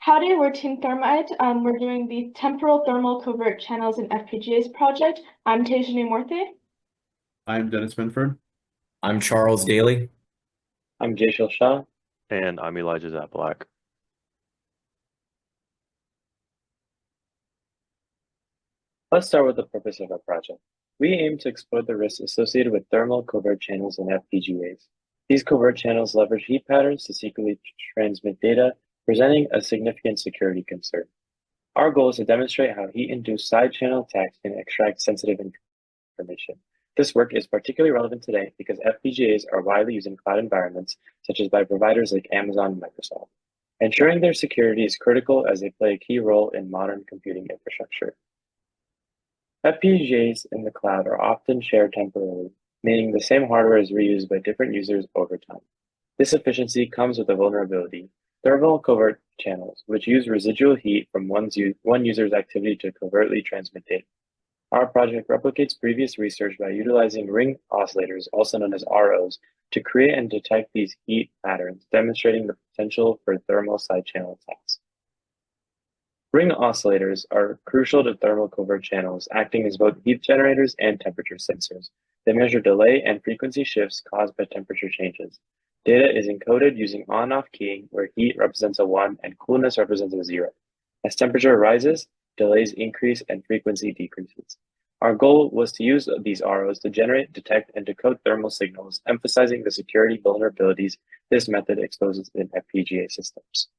Howdy, we're Team Thermite. We're doing the Temporal Thermal Covert Channels in FPGAs project. I'm Tejani Murthy. I'm Dennis Benford. I'm Charles Daly. I'm Jayshil Shah. And I'm Elijah Zaplak. Let's start with the purpose of our project. We aim to explore the risks associated with thermal covert channels in FPGAs. These covert channels leverage heat patterns to secretly transmit data, presenting a significant security concern. Our goal is to demonstrate how heat-induced side channel attacks can extract sensitive information. This work is particularly relevant today because FPGAs are widely used in cloud environments, such as by providers like Amazon and Microsoft. Ensuring their security is critical as they play a key role in modern computing infrastructure. FPGAs in the cloud are often shared temporarily, meaning the same hardware is reused by different users over time. This efficiency comes with a vulnerability: thermal covert channels, which use residual heat from one user's activity to covertly transmit data. Our project replicates previous research by utilizing ring oscillators, also known as ROs, to create and detect these heat patterns, demonstrating the potential for thermal side channel attacks. Ring oscillators are crucial to thermal covert channels, acting as both heat generators and temperature sensors. They measure delay and frequency shifts caused by temperature changes. Data is encoded using on-off keying, where heat represents a 1 and coolness represents a 0. As temperature rises, delays increase and frequency decreases. Our goal was to use these ROs to generate, detect, and decode thermal signals, emphasizing the security vulnerabilities this method exposes in FPGA systems.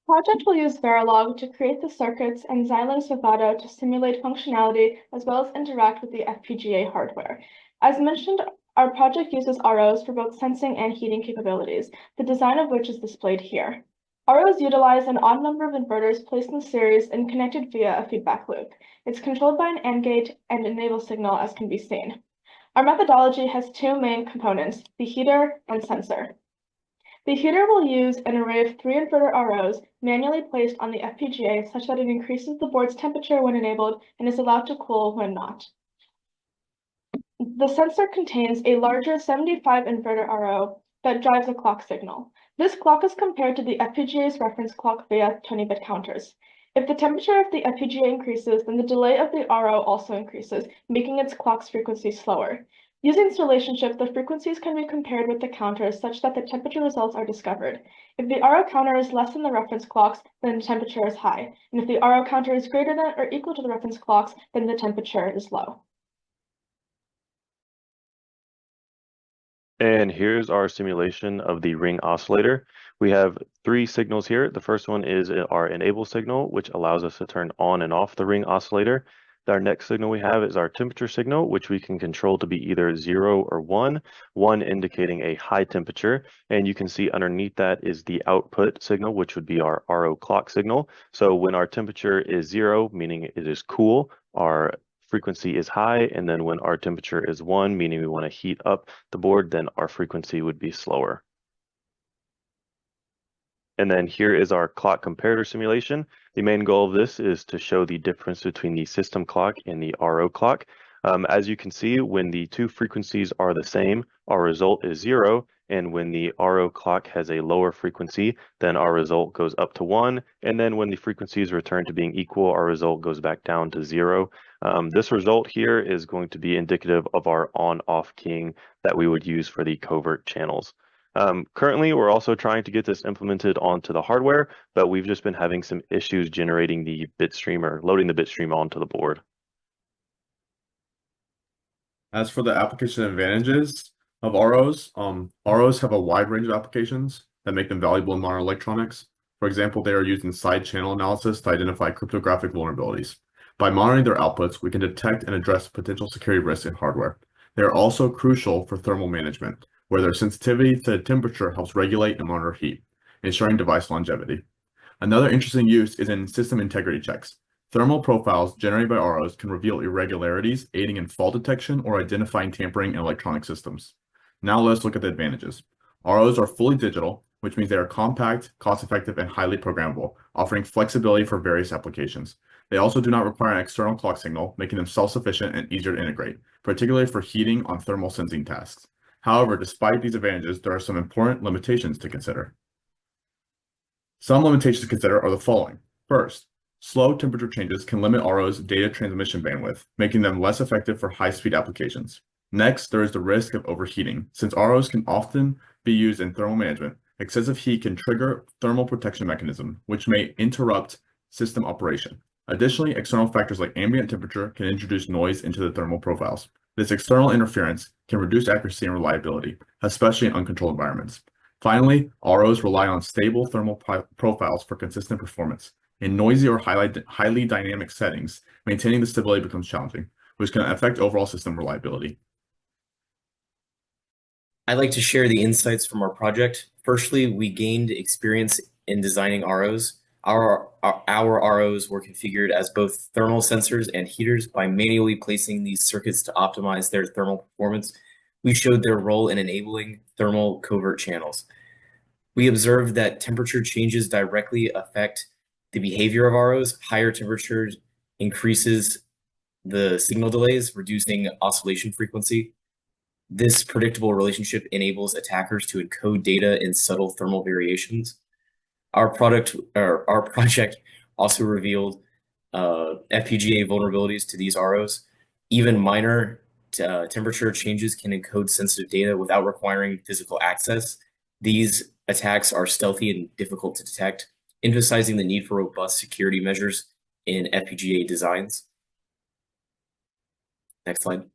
Project will use Verilog to create the circuits and Xilinx Vivado to simulate functionality as well as interact with the FPGA hardware. As mentioned, our project uses ROs for both sensing and heating capabilities, the design of which is displayed here. ROs utilize an odd number of inverters placed in series and connected via a feedback loop. It's controlled by an AND gate and enable signal, as can be seen. Our methodology has two main components, the heater and sensor. The heater will use an array of 3 inverter ROs manually placed on the FPGA such that it increases the board's temperature when enabled and is allowed to cool when not. The sensor contains a larger 75 inverter RO that drives a clock signal. This clock is compared to the FPGA's reference clock via 20-bit counters. If the temperature of the FPGA increases, then the delay of the RO also increases, making its clock's frequency slower. Using this relationship, the frequencies can be compared with the counters such that the temperature results are discovered. If the RO counter is less than the reference clocks, then the temperature is high. And if the RO counter is greater than or equal to the reference clocks, then the temperature is low. And here's our simulation of the ring oscillator. We have 3 signals here. The first one is our enable signal, which allows us to turn on and off the ring oscillator. Our next signal we have is our temperature signal, which we can control to be either 0 or 1, 1 indicating a high temperature. And you can see underneath that is the output signal, which would be our RO clock signal. So when our temperature is 0, meaning it is cool, our frequency is high, and then when our temperature is 1, meaning we want to heat up the board, then our frequency would be slower. And then here is our clock comparator simulation. The main goal of this is to show the difference between the system clock and the RO clock. As you can see, when the 2 frequencies are the same, our result is 0. And when the RO clock has a lower frequency, then our result goes up to 1. And then when the frequencies return to being equal, our result goes back down to 0. This result here is going to be indicative of our on-off keying that we would use for the covert channels. Currently, we're also trying to get this implemented onto the hardware, but we've just been having some issues generating the bit stream or loading the bit stream onto the board. As for the application advantages of ROs, ROs have a wide range of applications that make them valuable in modern electronics. For example, they are used in side channel analysis to identify cryptographic vulnerabilities. By monitoring their outputs, we can detect and address potential security risks in hardware. They are also crucial for thermal management, where their sensitivity to temperature helps regulate and monitor heat, ensuring device longevity. Another interesting use is in system integrity checks. Thermal profiles generated by ROs can reveal irregularities, aiding in fault detection or identifying tampering in electronic systems. Now let's look at the advantages. ROs are fully digital, which means they are compact, cost-effective, and highly programmable, offering flexibility for various applications. They also do not require an external clock signal, making them self-sufficient and easier to integrate, particularly for heating on thermal sensing tasks. However, despite these advantages, there are some important limitations to consider. Some limitations to consider are the following. First, slow temperature changes can limit RO's data transmission bandwidth, making them less effective for high-speed applications. Next, there is the risk of overheating. Since ROs can often be used in thermal management, excessive heat can trigger thermal protection mechanism, which may interrupt system operation. Additionally, external factors like ambient temperature can introduce noise into the thermal profiles. This external interference can reduce accuracy and reliability, especially in uncontrolled environments. Finally, ROs rely on stable thermal profiles for consistent performance. In noisy or highly dynamic settings, maintaining the stability becomes challenging, which can affect overall system reliability. I'd like to share the insights from our project. Firstly, we gained experience in designing ROs. Our ROs were configured as both thermal sensors and heaters. By manually placing these circuits to optimize their thermal performance, we showed their role in enabling thermal covert channels. We observed that temperature changes directly affect the behavior of ROs. Higher temperatures increases the signal delays, reducing oscillation frequency. This predictable relationship enables attackers to encode data in subtle thermal variations. Our project also revealed FPGA vulnerabilities to these ROs. Even minor temperature changes can encode sensitive data without requiring physical access. These attacks are stealthy and difficult to detect, emphasizing the need for robust security measures in FPGA designs. Next slide.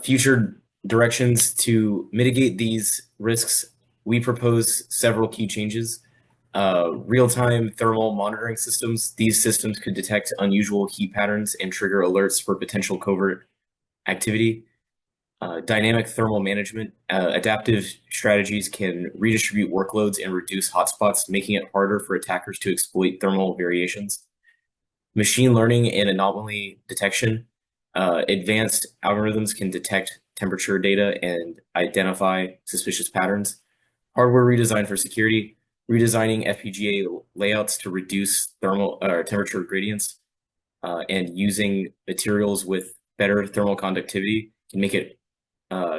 Future directions to mitigate these risks, we propose several key changes. Real-time thermal monitoring systems. These systems could detect unusual heat patterns and trigger alerts for potential covert activity. Dynamic thermal management. Adaptive strategies can redistribute workloads and reduce hotspots, making it harder for attackers to exploit thermal variations. Machine learning and anomaly detection. Advanced algorithms can detect temperature data and identify suspicious patterns. Hardware redesign for security, redesigning FPGA layouts to reduce thermal temperature gradients, and using materials with better thermal conductivity can make it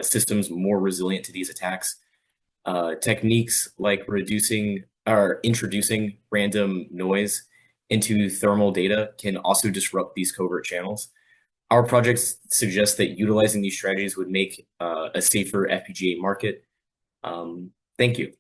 systems more resilient to these attacks. Techniques like introducing random noise into thermal data can also disrupt these covert channels. Our projects suggest that utilizing these strategies would make a safer FPGA market. Thank you.